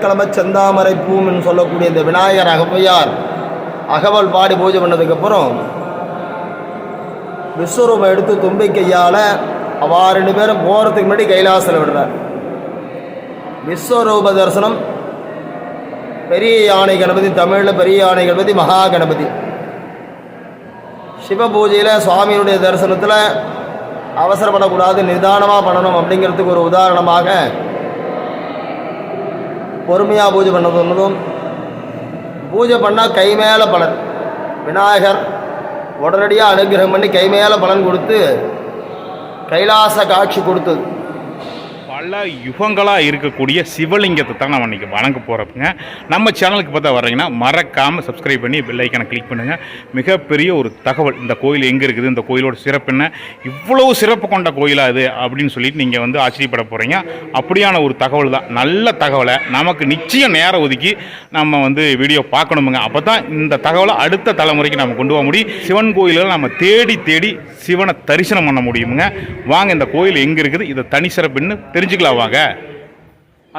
கிழமை செந்தாமரை பூமின்னு சொல்லக்கூடிய இந்த விநாயகர் அகவையார் அகவல் பாடி பூஜை பண்ணதுக்கப்புறம் விஸ்வரூபம் எடுத்து தும்பை கையால் அவா 2 பேரும் போகிறதுக்கு முன்னாடி கைலாசில் விடுறார். விஸ்வரூப தரிசனம் பெரிய யானை கணபதி, தமிழில் பெரிய யானை கணபதி மகா கணபதி. சிவ பூஜையில் சுவாமியினுடைய தரிசனத்தில் அவசரப்படக்கூடாது, நிதானமாக பண்ணணும் அப்படிங்கிறதுக்கு ஒரு உதாரணமாக பொறுமையாக பூஜை பண்ணதும், பூஜை பண்ணால் கை மேலே பலன். விநாயகர் உடனடியாக அனுகிரகம் பண்ணி கை மேலே பலன் கொடுத்து கைலாச காட்சி கொடுத்தது. பல யுகங்களாக இருக்கக்கூடிய சிவலிங்கத்தை தான் நம்ம இன்றைக்கி வணங்க போகிறோங்க. நம்ம சேனலுக்கு பார்த்தா வர்றீங்கன்னா மறக்காமல் சப்ஸ்கிரைப் பண்ணி பெல் ஐக்கானை கிளிக் பண்ணுங்கள். மிகப்பெரிய ஒரு தகவல், இந்த கோயில் எங்கே இருக்குது, இந்த கோயிலோட சிறப்பு என்ன, இவ்வளவு சிறப்பு கொண்ட கோயிலாக இது அப்படின்னு சொல்லிட்டு நீங்கள் வந்து ஆச்சரியப்பட போகிறீங்க. அப்படியான ஒரு தகவல் தான். நல்ல தகவலை நமக்கு நிச்சயம் நேரம் ஒதுக்கி நம்ம வந்து வீடியோ பார்க்கணுமுங்க. அப்போ தான் இந்த தகவலை அடுத்த தலைமுறைக்கு நம்ம கொண்டு போக முடியும். சிவன் கோயில்கள் நம்ம தேடி தேடி சிவனை தரிசனம் பண்ண முடியுமுங்க. வாங்க, இந்த கோயில் எங்கே இருக்குது, இதை தனி சிறப்புன்னு தெரிஞ்சுக்கலாம் வாங்க.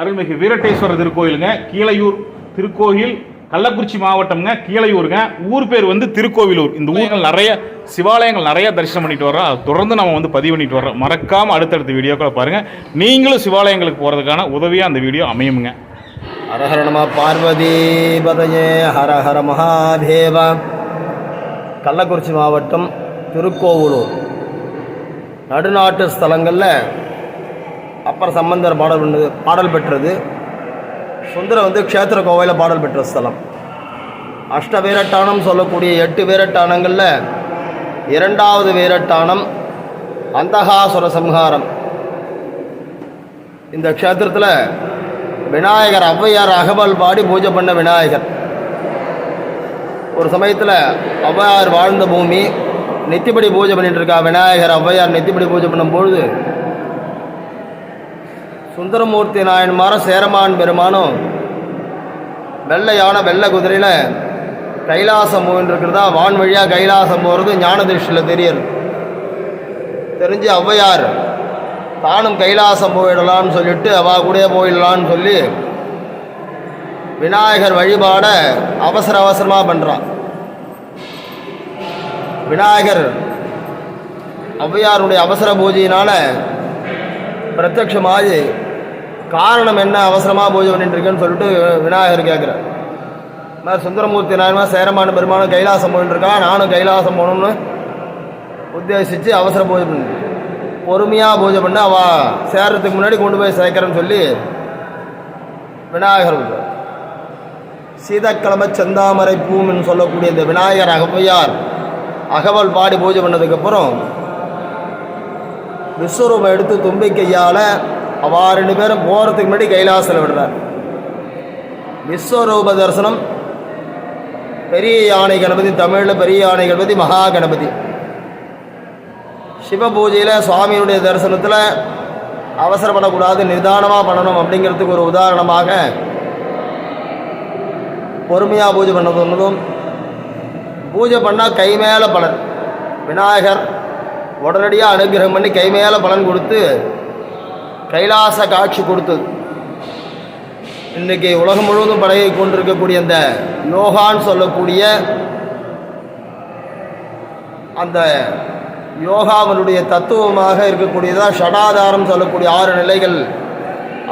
அருள்மிகு வீரட்டேஸ்வரர் திருக்கோயிலுங்க, கீழையூர் திருக்கோயில், கள்ளக்குறிச்சி மாவட்டம்ங்க, கீழையூருங்க. ஊர் பேர் வந்து திருக்கோவிலூர். இந்த ஊர்கள் நிறைய சிவாலயங்கள் நிறைய தரிசனம் பண்ணிட்டு வர்றோம். அது தொடர்ந்து நம்ம வந்து பதிவு பண்ணிட்டு வர்றோம். மறக்காமல் அடுத்தடுத்த வீடியோக்களை பாருங்கள். நீங்களும் சிவாலயங்களுக்கு போகிறதுக்கான உதவியாக அந்த வீடியோ அமையுங்க. ஹரஹர நம பார்வதி பதயே ஹர ஹர மகாதேவ. கள்ளக்குறிச்சி மாவட்டம் திருக்கோவிலூர் நடுநாட்டு ஸ்தலங்களில் அப்பர் சம்பந்தர் பாடல் பெற்றது. சுந்தரம் வந்து க்ஷேத்திர கோவையில் பாடல் பெற்ற ஸ்தலம். அஷ்ட வீரட்டானம் சொல்லக்கூடிய 8 வீரட்டானங்களில் 2வது வீரட்டானம் அந்தகாசுர சம்ஹாரம். இந்த க்ஷேத்திரத்தில் விநாயகர் ஔவையார் அகவல் பாடி பூஜை பண்ண விநாயகர். ஒரு சமயத்தில் ஔவையார் வாழ்ந்த பூமி, நெத்திப்படி பூஜை பண்ணிட்டு இருக்கா விநாயகர். ஔவையார் நெத்திப்படி பூஜை பண்ணும்பொழுது சுந்தரமூர்த்தி நாயன்மாரும் சேரமான் பெருமானும் வெள்ளையான வெள்ளை குதிரையில் கைலாசம் போயின்றிருக்கிறதா, வான் வழியாக கைலாசம் போகிறது ஞான திருஷ்டியில் தெரியுது. தெரிஞ்சு ஔவையார் தானும் கைலாசம் போயிடலான்னு சொல்லிட்டு அவா கூட போயிடலான்னு சொல்லி விநாயகர் வழிபாட அவசரமாக பண்ணுறான். விநாயகர் ஔவையாருடைய அவசர பூஜையினால் பிரத்யட்சமாகி காரணம் என்ன அவசரமாக பூஜை பண்ணிட்டுருக்குன்னு சொல்லிட்டு விநாயகர் கேட்குறார். மாதிரி சுந்தரமூர்த்தி நாயன்மா சேரமான பெருமானும் கைலாசம் போயிட்டுருக்கா, நானும் கைலாசம் போகணும்னு உத்தேசித்து அவசர பூஜை பண்ணு, பொறுமையாக பூஜை பண்ண அவள் சேர்றதுக்கு முன்னாடி கொண்டு போய் சேர்க்குறேன்னு சொல்லி விநாயகர் சீதக்கிழமை செந்தாமரை பூமின்னு சொல்லக்கூடிய இந்த விநாயகர் அகவையார் அகவல் பாடி பூஜை பண்ணதுக்கப்புறம் விஸ்வரூபம் எடுத்து தும்பை கையால் அவா 2 பேரும் போகிறதுக்கு முன்னாடி கைலாசில் விடுறார். விஸ்வரூப தரிசனம் பெரிய யானை கணபதி, தமிழில் பெரிய யானை கணபதி மகா கணபதி. சிவ பூஜையில் சுவாமியினுடைய தரிசனத்தில் அவசரப்படக்கூடாது, நிதானமாக பண்ணணும் அப்படிங்கிறதுக்கு ஒரு உதாரணமாக பொறுமையாக பூஜை பண்ணதும், பூஜை பண்ணால் கை மேலே பலன். விநாயகர் உடனடியாக அனுகிரகம் பண்ணி கை மேலே பலன் கொடுத்து கைலாச காட்சி கொடுத்தது. இன்றைக்கி உலகம் முழுவதும் பழகி கொண்டிருக்கக்கூடிய அந்த யோகான்னு சொல்லக்கூடிய அந்த யோகாவினுடைய தத்துவமாக இருக்கக்கூடியதாக ஷடாதாரம் சொல்லக்கூடிய 6 நிலைகள்,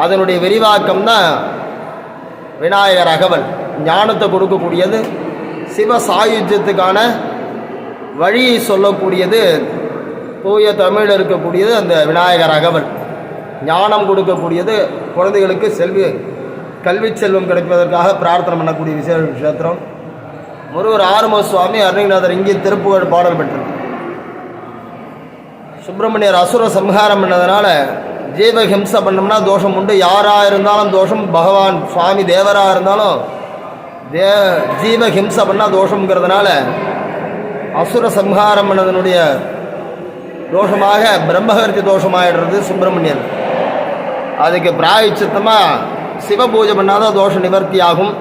அதனுடைய விரிவாக்கம் தான் விநாயகர் அகவல். ஞானத்தை கொடுக்கக்கூடியது, சிவ சாயுஜ்யத்துக்கான வழியை சொல்லக்கூடியது, தூய தமிழில் இருக்கக்கூடியது அந்த விநாயகர் அகவல். ஞானம் கொடுக்கக்கூடியது, குழந்தைகளுக்கு கல்வி செல்வம் கிடைப்பதற்காக பிரார்த்தனை பண்ணக்கூடிய விசேஷ கஷேத்திரம். முருகர் ஆறுமுக சுவாமி அருணகிரிநாதர் இங்கே திருப்புகழ் பாடல் பெற்றது. சுப்பிரமணியர் அசுர சம்ஹாரம் பண்ணதுனால ஜீவஹிம்சை பண்ணோம்னா தோஷம் உண்டு. யாராக இருந்தாலும் தோஷம், பகவான் சுவாமி தேவராக இருந்தாலும் ஜீவஹிம்சை பண்ணால் தோஷங்கிறதுனால அசுர சம்ஹாரம் பண்ணதனுடைய தோஷமாக பிரம்மஹர்த்தி தோஷமாகிடுறது சுப்பிரமணியன். அதுக்கு பிராயச்சித்தமாக சிவ பூஜை பண்ணாதான் தோஷ நிவர்த்தி ஆகும்.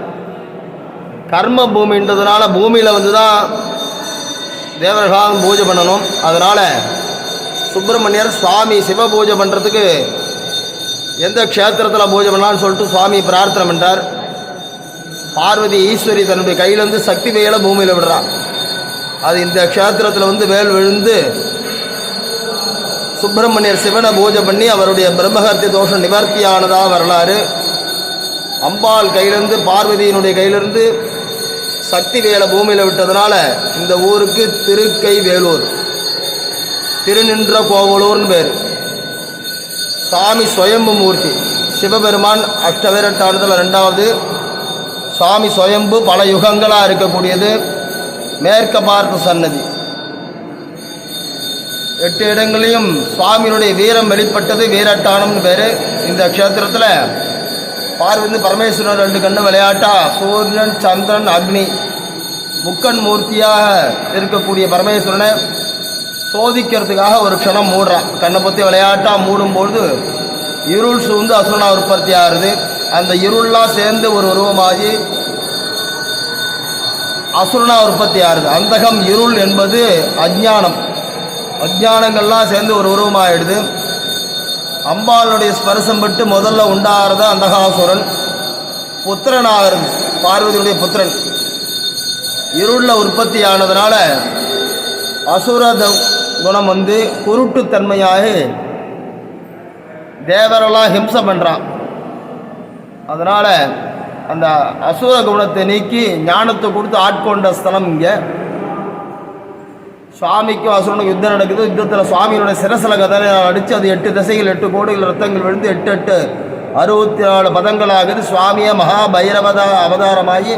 கர்ம பூமின்றதுனால பூமியில் வந்து தான் தேவர்களாக பூஜை பண்ணணும். அதனால் சுப்பிரமணியர் சுவாமி சிவ பூஜை பண்ணுறதுக்கு எந்த க்ஷேத்திரத்தில் பூஜை பண்ணலான்னு சொல்லிட்டு சுவாமி பிரார்த்தனை பண்ணுறார். பார்வதி ஈஸ்வரி தன்னுடைய கையிலேருந்து சக்தி வேலை பூமியில் விடுறான். அது இந்த க்ஷேத்திரத்தில் வந்து வேல் விழுந்து சுப்பிரமணியர் சிவனை பூஜை பண்ணி அவருடைய பிரம்மஹத்தி தோஷம் நிவர்த்தியானதாக வரலாறு. அம்பாள் கையிலேருந்து பார்வதியினுடைய கையிலிருந்து சக்தி வேலை பூமியில் விட்டதுனால இந்த ஊருக்கு திருக்கை வேலூர், திருநின்ற கோவலூர்னு பேர். சாமி சுயம்பு மூர்த்தி, சிவபெருமான் அஷ்டவிரட்டானதில் 2வது. சுவாமி சுயம்பு பல யுகங்களாக இருக்கக்கூடியது. மேற்க பார்த்த சன்னதி. 8 இடங்களையும் சுவாமியினுடைய வீரம் வெளிப்பட்டது. வீரட்டானம்னு பேர். இந்த க்ஷேத்திரத்தில் பார்வதி பரமேஸ்வரன் 2 கண்ணு விளையாட்டா சூரியன் சந்திரன் அக்னி முக்கண் மூர்த்தியாக இருக்கக்கூடிய பரமேஸ்வரனை சோதிக்கிறதுக்காக ஒரு க்ஷணம் மூடுறான். கண்ணை பற்றி விளையாட்டா மூடும்பொழுது இருள் சூழ்ந்து அசுரனா உற்பத்தி ஆகுது. அந்த இருள்லாம் சேர்ந்து ஒரு உருவமாகி அசுரனா உற்பத்தி ஆகுது. அந்தகம் இருள் என்பது அஜ்ஞானம். அஜ்ஞானங்கள்லாம் சேர்ந்து ஒரு உருவமாகிடுது. அம்பாளுடைய ஸ்பர்சம் பட்டு முதல்ல உண்டாகிறது அந்தகாசுரன். புத்திரனாகிறது, பார்வதியுடைய புத்திரன். இருளில் உற்பத்தி ஆனதுனால அசுர குணம் வந்து குருட்டுத்தன்மையாக தேவரெல்லாம் ஹிம்சை பண்ணுறான். அதனால் அந்த அசுர குணத்தை நீக்கி ஞானத்தை கொடுத்து ஆட்கொண்ட ஸ்தலம் இங்கே. சுவாமிக்கும் அசுரனுக்கும் யுத்தம் நடக்குது. யுத்தத்தில் சுவாமியோட சிரசில கதனை அடித்து அது 8 திசைகள் 8 கோடிகள் ரத்தங்கள் விழுந்து 8 64 பதங்களாகுது. சுவாமியை மகா பைரவதா அவதாரமாகி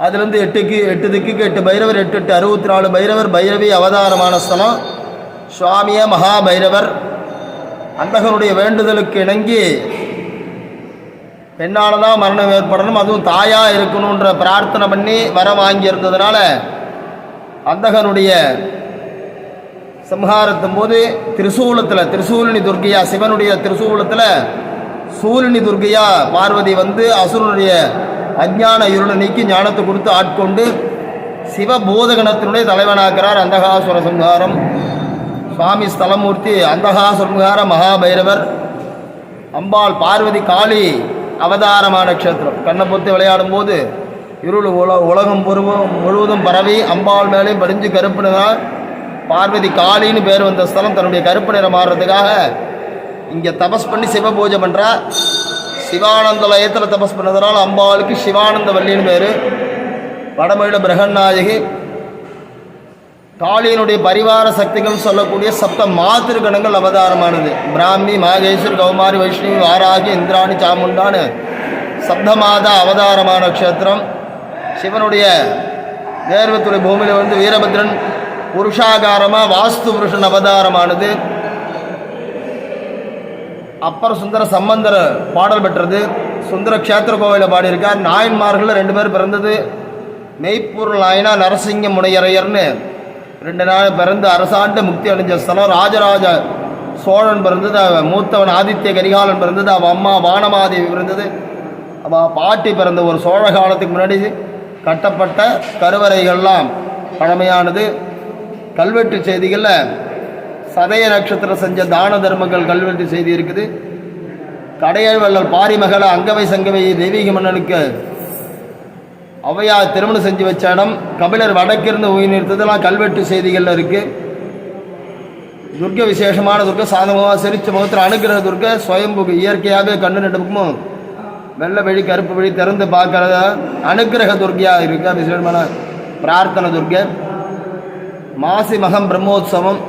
அதுலேருந்து 8 திக்குக்கு 8 பைரவர் 8 64 பைரவர் பைரவி அவதாரமான ஸ்தலம். சுவாமிய மகா பைரவர் அந்தகனுடைய வேண்டுதலுக்கு இணங்கி பெண்ணால் தான் மரணம் ஏற்படணும், அதுவும் தாயாக இருக்கணுன்ற பிரார்த்தனை பண்ணி வர வாங்கியிருந்ததுனால அந்தகனுடைய சம்ஹாரத்தும் போது திரிசூலத்தில் திரிசூலினி துர்கையா, சிவனுடைய திரிசூலத்தில் சூலினி துர்கையா பார்வதி வந்து அசுரனுடைய அஞ்ஞான இருளை நீக்கி ஞானத்தை கொடுத்து ஆட்கொண்டு சிவபோதகணத்தினுடைய தலைவனாக்கிறார். அந்தகாசுர சம்ஹாரம். சுவாமி ஸ்தலமூர்த்தி அந்தகாசுரம்ஹார மகாபைரவர். அம்பாள் பார்வதி காளி அவதாரமான க்ஷேத்திரம். கண்ணை பொத்து விளையாடும் போது இருள் உலகம் முழுவதும் பரவி அம்பாள் மேலேயும் படிஞ்சு கருப்பினார். பார்வதி காளின்னு பேர் வந்த ஸ்தலம். தன்னுடைய கருப்பு நிறம் மாறுறதுக்காக இங்கே தபஸ் பண்ணி சிவ பூஜை பண்ணுறா. சிவானந்த லயத்தில் தபஸ் பண்ணதுனால அம்பாளுக்கு சிவானந்த வல்லின்னு பேர். வடமொழியில் பிரகநாயகி. காளியினுடைய பரிவார சக்திகள் சொல்லக்கூடிய சப்த மாத்திருகணங்கள் அவதாரமானது. பிராமி, மாகேஸ்வர், கௌமாரி, வைஷ்ணவி, வாராகி, இந்திராணி, சாமுண்டான்னு சப்தமாதா அவதாரமான க்ஷேத்திரம். சிவனுடைய தேர்வத்துடைய பூமியில் வந்து வீரபத்ரன் புருஷாகாரமாக வாஸ்து புருஷன் அவதாரமானது. அப்புறம் சுந்தர சம்பந்தர் பாடல் பெற்றது. சுந்தர க்ஷேத்திர கோவிலில் பாடியிருக்கார். நாயன்மார்கள் 2 பேர் பிறந்தது. மெய்ப்பொருள் நாயனா நரசிங்க முனையரையர்னு 2 நாள் பிறந்து அரசாண்டு முக்தி அடைஞ்ச ஸ்தலம். ராஜராஜ சோழன் பிறந்தது. மூத்தவன் ஆதித்ய கரிகாலன் பிறந்தது. அவன் அம்மா வானமாதேவி பிறந்தது. அவள் பாட்டி பிறந்த ஒரு சோழ காலத்துக்கு முன்னாடி கட்டப்பட்ட கருவறைகள்லாம் பழமையானது. கல்வெட்டு செய்திகளில் சதய நட்சத்திரம் செஞ்ச தான தர்மங்கள் கல்வெட்டு செய்தி இருக்குது. கடையல் வள்ளல் பாரிமகளை அங்கவை சங்கவை தெய்வீக மன்னனுக்கு அவையார் திருமணம் செஞ்சு வச்ச இடம். கபிலர் வடக்கிருந்து உயிர் நிறுத்ததெல்லாம் கல்வெட்டு செய்திகளில் இருக்குது. துர்க விசேஷமான துர்க, சாதகமாக சிரிச்ச முகத்தில் அனுகிரக துர்க, சுயம்பு இயற்கையாகவே கண்ணு நடுப்பும் வெள்ளை வழி கருப்பு வழி திறந்து பார்க்கறத அனுகிரக துர்கையாக இருக்க விசேஷமான பிரார்த்தனை துர்கை. மாசி மகம் பிரம்மோத்சவம்.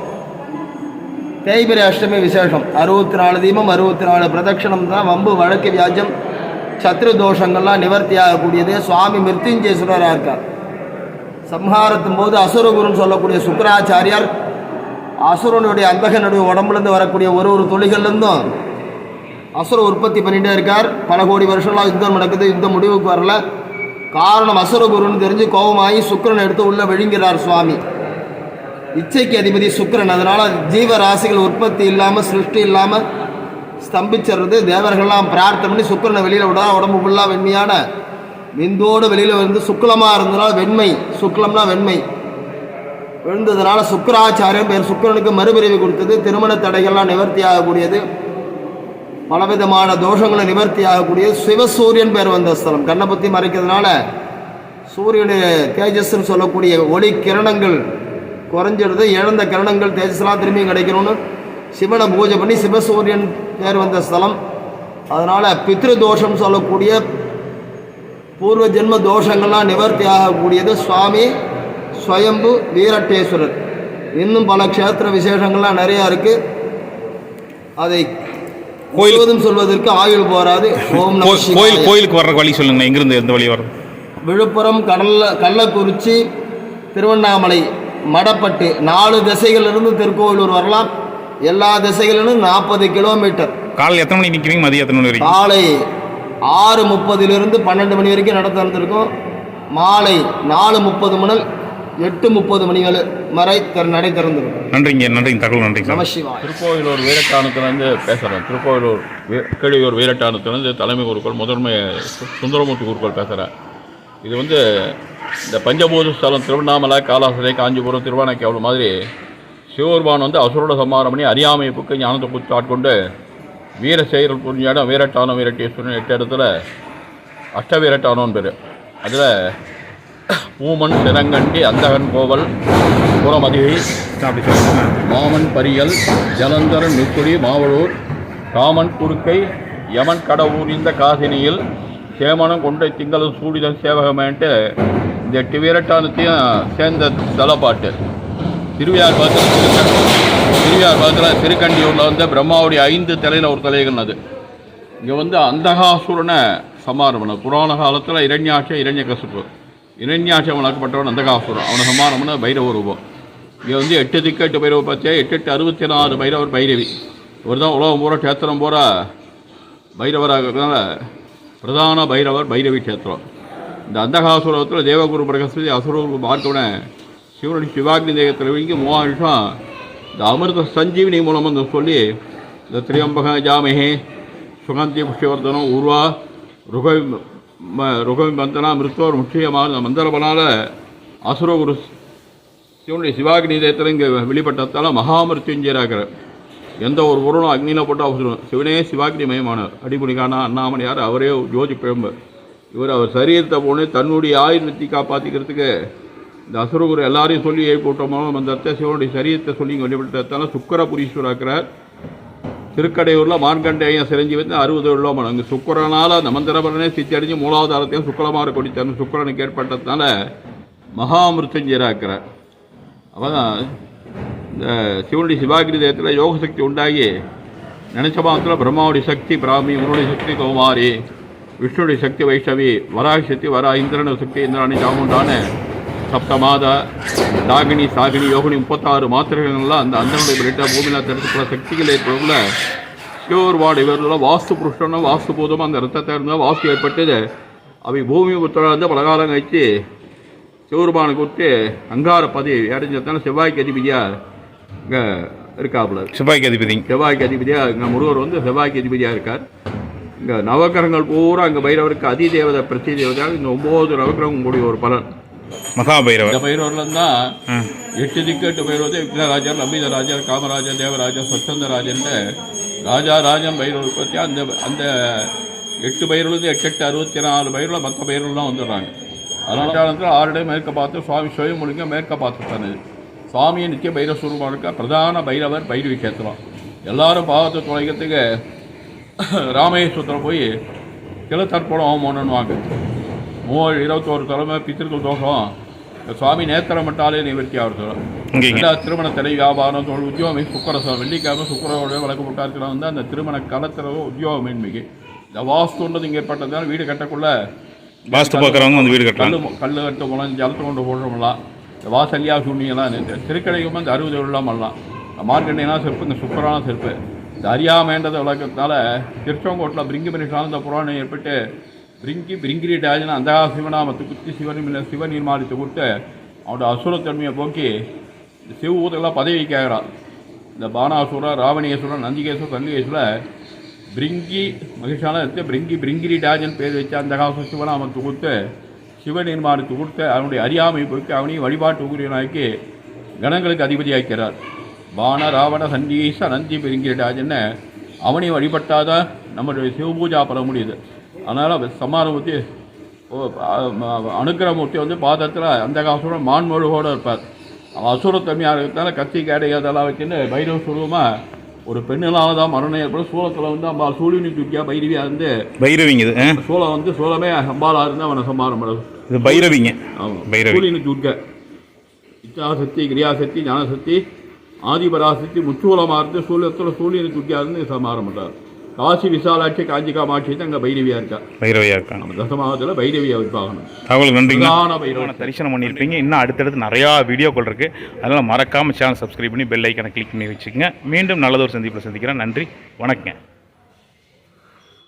தேய்பிரை அஷ்டமி விசேஷம். 64 தீபம், 64 பிரதட்சணம் தான். வம்பு வழக்கு வியாஜம் சத்ரு தோஷங்கள்லாம் நிவர்த்தி ஆகக்கூடியது. சுவாமி மிருத்யுஞ்சேஸ்வரராக இருக்கார். சம்ஹாரத்தும் போது அசுரகுருன்னு சொல்லக்கூடிய சுக்கராச்சாரியார் அசுரனுடைய அந்தகனுடைய உடம்புலேருந்து வரக்கூடிய ஒரு துளிகள்லேருந்தும் அசுர உற்பத்தி பண்ணிகிட்டே இருக்கார். பல கோடி வருஷங்களாக யுத்தம் நடக்குது. யுத்தம் முடிவுக்கு வரல. காரணம் அசுரகுருன்னு தெரிஞ்சு கோபமாகி சுக்கிரனை எடுத்து உள்ளே விழுங்கிறார் சுவாமி. இச்சைக்கு அதிபதி சுக்கிரன். அதனால் ஜீவராசிகள் உற்பத்தி இல்லாமல் சிருஷ்டி இல்லாமல் ஸ்தம்பிச்சிடுறது. தேவர்கள்லாம் பிரார்த்தனை பண்ணி சுக்கிரனை வெளியில் விடா. உடம்பு ஃபுல்லாக வெண்மையான விந்தோடு வெளியில் வந்து சுக்லமாக இருந்ததுனால வெண்மை, சுக்லம்னா வெண்மை விழுந்ததுனால சுக்கராச்சாரியம் பேர். சுக்கிரனுக்கு மறுபிரிவு கொடுத்தது. திருமண தடைகள்லாம் நிவர்த்தி ஆகக்கூடியது. பலவிதமான தோஷங்களை நிவர்த்தி ஆகக்கூடிய சிவசூரியன் பேர் வந்த ஸ்தலம். கண்ணை பற்றி மறைக்கிறதுனால சூரியனுடைய தேஜஸ்ன்னு சொல்லக்கூடிய ஒளி கிரணங்கள் குறைஞ்சிடுது. இழந்த கிரணங்கள் தேஜஸ்லாம் திரும்பியும் கிடைக்கணும்னு சிவனை பூஜை பண்ணி சிவசூரியன் பேர் வந்த ஸ்தலம். அதனால் பித்ரு தோஷம் சொல்லக்கூடிய பூர்வ ஜென்ம தோஷங்கள்லாம் நிவர்த்தி ஆகக்கூடியது சுவாமி ஸ்வயம்பு வீரட்டேஸ்வரர். இன்னும் பல க்ஷேத்திர விசேஷங்கள்லாம் நிறையா இருக்குது. அதை முழுவதும் சொல்வதற்கு ஆயுள் போராது. கோயிலுக்கு வர்ற வழி சொல்லுங்க. எங்கிருந்து எந்த வழி வரும்? விழுப்புரம், கள்ளக்குறிச்சி, திருவண்ணாமலை, மடப்பட்டு 4 திசைகளிலிருந்து திருக்கோவிலூர் வரலாம். எல்லா திசைகளிலும் 40 கிலோமீட்டர். காலையில் எத்தனை மணிக்கு நிற்கிறீங்க? மதியம் எத்தனை மணி வரைக்கும்? காலை 6:30 12 மணி வரைக்கும் நட திறந்திருக்கும். மாலை 4:30 முதல் 8:30 மணி வரை நடை திறந்திருக்கும். நன்றிங்க, நன்றிங்க, தகவல் நன்றிங்க. நமசிவாய். திருக்கோயிலூர் வீரட்டானத்துலேருந்து பேசுகிறேன். திருக்கோயிலூர் கீழையூர் வீரட்டானத்துலேருந்து தலைமை குருக்கள் முதன்மை சுந்தரமூர்த்தி குருக்கள் பேசுகிறேன். இது இந்த பஞ்சபூத ஸ்தலம் திருவண்ணாமலை, காலாசரை, காஞ்சிபுரம், திருவானைக்காவல் மாதிரி சிவபெருமான் அசுரோட சம்மாரம் பண்ணி அறியாமையை புக்கு ஞானத்தை புத்து ஆட்கொண்டு வீர செயல் புரிஞ்ச இடம் வீரட்டானம், வீரட்டேஸ்வரன் 8 இடத்துல அஷ்டவீரட்டானோன்னு பேர். அதில் பூமன், சிறங்கண்டி, அந்தகன் கோவல், புறமதிகை, மாமன் பரியல், ஜலந்தரன், நுக்குடி, மாவளூர், காமன் குறுக்கை, யமன் கடவுர் இந்த காசினியில் சேமனம் கொண்டை திங்களும் சூடிதன் சேவகமேன்ட்டு இந்த 8 வீரட்டானத்தையும் சேர்ந்த தலப்பாட்டு. திருவியார் பாதத்தில் திருக்கண்டியூரில் பிரம்மாவுடைய 5 தலையில் ஒரு தலைகள். அது இங்கே அந்தகாசுரனை சமாரம் பண்ண புராண காலத்தில் இரண்யகசிப்பு இரண்யாட்சம் வளர்க்கப்பட்டவன் அந்தகாசுரன். அவனை சமாரம் பண்ண பைரவ ரூபம். இங்கே 8 திக்கு 8 பைரவ பார்த்தியா 8 64 பைரவர் பைரவி. இவர் தான் உலகம் பூரா க்ஷேத்திரம் பூரா பைரவராக இருக்கிறதுனால பிரதான பைரவர் பைரவி க்ஷேத்திரம். இந்த அந்தகாசுரத்தில் தேவகுரு பிரகஸ்பதி அசுரகுரு பார்க்கவுடனே சிவனுடைய சிவாக்னி தேகத்தில் விழுங்கி 3 வருஷம் இந்த அமிர்த சஞ்சீவினி மூலம் சொல்லி இந்த திரியம்பக ஜாமகே சுகந்தி புஷ்யவர்தனம் உருவா ருகவி மந்தனா மிருத்தோர் முக்கியமான இந்த மந்திரபனால் அசுரகுரு சிவனுடைய சிவாக்னி தேகத்தில் இங்கே வெளிப்பட்டதால் மகாமிருத்யுஞ்சயராகிற எந்த ஒரு பொருளும் அக்னியில் போட்டு அவசரம். சிவனே சிவாக்னி மயமானார். அடிமுடிகானா அண்ணாமலையார் அவரே ஜோதி பிழம்பு. அவர் சரீரத்தை போன தன்னுடைய ஆயுதத்தை காப்பாற்றிக்கிறதுக்கு இந்த அசுரகுரு எல்லாரையும் சொல்லி எழுப்பிவிட்டோமோ மந்திரத்தை சிவனுடைய சரீரத்தை சொல்லி வெளிப்பட்டதால சுக்கரபுரீஸ்வராக்கிறார். திருக்கடையூரில் மார்க்கண்டேயம் சிரஞ்சி 60 உள்ளோம். அங்கே சுக்கரனால் அந்த மந்திரபலனே சித்தி அடைஞ்சு மூலாதாரத்தையும் சுக்கரமாக கொடித்தார். சுக்கரனுக்கு ஏற்பட்டதுனால மகாமிருத்யுஞ்சயராக்கிறார். அவதான் இந்த சிவனுடைய சிவாகிரி தேயத்தில் யோக சக்தி உண்டாகி நினைச்ச மாத்திரம் பிரம்மாவுடைய சக்தி பிராமி, உன்னுடைய சக்தி கௌமாரி, விஷ்ணுடைய சக்தி வைஷ்ணவி, வராகி சக்தி வரா, இந்திரனுடைய சக்தி இந்திராணி, சாமுண்டான சப்தமாத தாகினி சாகினி யோகினி 36 மாத்திரைகள்லாம் அந்த அந்தனுடைய பிரிட்ட பூமியில் தடுத்துக்குள்ள சக்திகள் ஏற்படுள்ள சிவபெருமான் இவர்கள் வாஸ்து புருஷனும் வாஸ்து பூதமும் அந்த ரத்தத்தை இருந்தால் வாஸ்து ஏற்பட்டது. அவை பூமி உத்தரவாக இருந்து பலகாலம் கழித்து சிவபெருமானுக்கு விட்டு அங்கார பதவி அடைஞ்சதான செவ்வாய்க்கு அதிபதியாக இங்கே இருக்காப்புல. செவ்வாய்க்கு அதிபதியாக இங்கே முருகர் செவ்வாய்க்கு அதிபதியாக இருக்கார். இங்கே நவக்கிரகங்கள் பூரா அங்கே பைரவருக்கு அதிதேவதை பிரதி தேவதையாக இந்த 9 நவக்கிரகம் கூடிய ஒரு பலன். மகாபைரவர் இந்த பைரவர்லாம் தான் 8 திக்கு 8 பைரவத்தை விக்னராஜர், நம்பிதராஜர், காமராஜர், தேவராஜர், சொச்சந்தராஜன் ராஜாராஜன் பைரவர் பற்றி அந்த 8 பைரவர்லேருந்து 8 64 பைரவில் மற்ற பைரவர்லாம் வந்துடுறாங்க. அதனால 6 மேற்க பார்த்து சுவாமி சுயமொழிங்க மேற்க பார்த்து தானே சுவாமியை நித்திய பைரவஸ்வரூபமாக இருக்க பிரதான பைரவர் பைரவி கேத்துறோம். எல்லாரும் பாவத்தை தொலைக்கிறதுக்கு ராமேஸ்வரத்தில் போய் கிளத்தற்படம் ஹோமம்னுவாங்க. 21 தலைமை பித்திருக்கள் தோஷம் சுவாமி நேத்திரம் மட்டாலே நிவர்த்தி ஆகிறது. திருமண தடை வியாபாரம் தொழில் உத்தியோகம் சுக்கரசம் வெள்ளிக்கிழமை சுக்கரோட வழக்கு போட்டாருக்கிறோம். அந்த திருமண கலத்திர உத்தியோக மேன்மைக்கு இந்த வாஸ்துன்றது இங்கே ஏற்பட்டதுனால வீடு கட்டக்குள்ள வாஸ்து பார்க்குறவங்க வீடு கட்டலாம். கல் கட்டு போகலாம், ஜலத்தை கொண்டு போடுறோம்லாம், இந்த வாசல்யா சூன்யெல்லாம் திருக்கடைக்கும் அந்த 60 உள்ளலாம் பண்ணலாம். மார்க்கண்டையெல்லாம் செருப்பு இங்கே சுக்கரான செருப்பு. இந்த அறியாமைன்றதை வளர்க்கறதுனால திருச்செங்கோட்டில் பிரிங்கி மனுஷாலும் இந்த புராணம் ஏற்பட்டு பிரிங்கிரி ராஜன் அந்த சிவநாமத்தை குத்தி சிவன் நிர்மாணித்து கொடுத்து அவனோட அசுரத்தன்மையை போக்கி சிவபூதெல்லாம் பதவி கேட்குறான். இந்த பானாசுரன், ராவணேஸ்வரன், நந்திகேஸ்வரர், கல்லிகேஸ்வரர் பிரிங்கி மகிஷான எடுத்து பிரிங்கிரி ராஜன் பேர் வச்சு அந்த காசு சிவநாமத்தை கொடுத்து சிவ நிர்மாணித்து கொடுத்து அவனுடைய அறியாமை போக்கி அவனையும் வழிபாட்டு உரியனாக்கி கணங்களுக்கு அதிபதியாக்கிறார். பான ராவண சண்டீச நந்தி பிரிங்கிரி ராஜன்னு அவனையும் வழிபட்டாதான் நம்மளுடைய சிவபூஜா பண்ண முடியுது. அதனால் சம்மாரமூர்த்தி அனுக்கிரமூர்த்தி வந்து பாதத்தில் அந்த காசோட மான்மொழுகோடு இருப்பார். அசுரத்தன்மையாக இருக்கிறதால கத்தி கேடை அதெல்லாம் வச்சுன்னு பைரவ சுரூபமாக ஒரு பெண்ணெல்லாம் தான் மரணம் ஏற்படும். சூளத்தில் வந்து அம்பாள் சூழினி துக்கியா பைரவியாக இருந்து பைரவிங்க இது சூளம் வந்து சூளமே அம்பாளாக இருந்து அவனை சம்மாரம் பண்ணுறது. இது பைரவிங்க. ஆமாம், பைரவி சூழினி துர்க்க இச்சாசக்தி கிரியாசக்தி ஞானசக்தி ஆதிபராசக்தி முச்சூலமாக இருந்து சூழத்தில் சூழினி துக்கியா இருந்து சம்மாரம் பண்ணுறாரு. காசி விசாலாட்சி காஞ்சி காமாட்சி தான் அங்கே பைரவியாக இருக்கா. பைரவியாக இருக்காங்க. நம்ம தசமாவத்தில் பைரவியாக வைப்பாகணும். தகவல் நன்றிங்க. பைரவ தரிசனம் பண்ணியிருப்பீங்க. இன்னும் அடுத்தடுத்து நிறையா வீடியோக்கள் இருக்குது. அதனால் மறக்காமல் சேனல் சப்ஸ்கிரைப் பண்ணி பெல் ஐக்கனை கிளிக் பண்ணி வச்சுக்கோங்க. மீண்டும் நல்லதொரு சந்திப்பில் சந்திக்கிறேன். நன்றி, வணக்கங்க.